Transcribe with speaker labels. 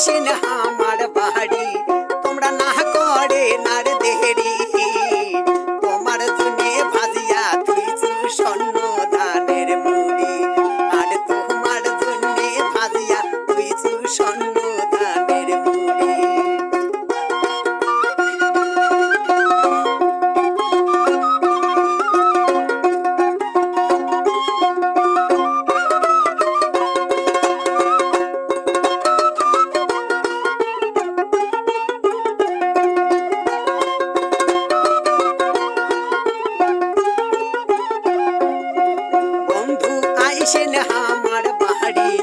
Speaker 1: আইসেন আমার বাড়ি তোমরা না করে নার দেরি তোমার জন্যে ভাজিয়া তুইছু স্বর্ণ ধানের মুড়ি আর তোমার জন্যে ভাজিয়া তুইছু স্বর্ণ ধানের মুড়ি আইসেন আমার বাড়ি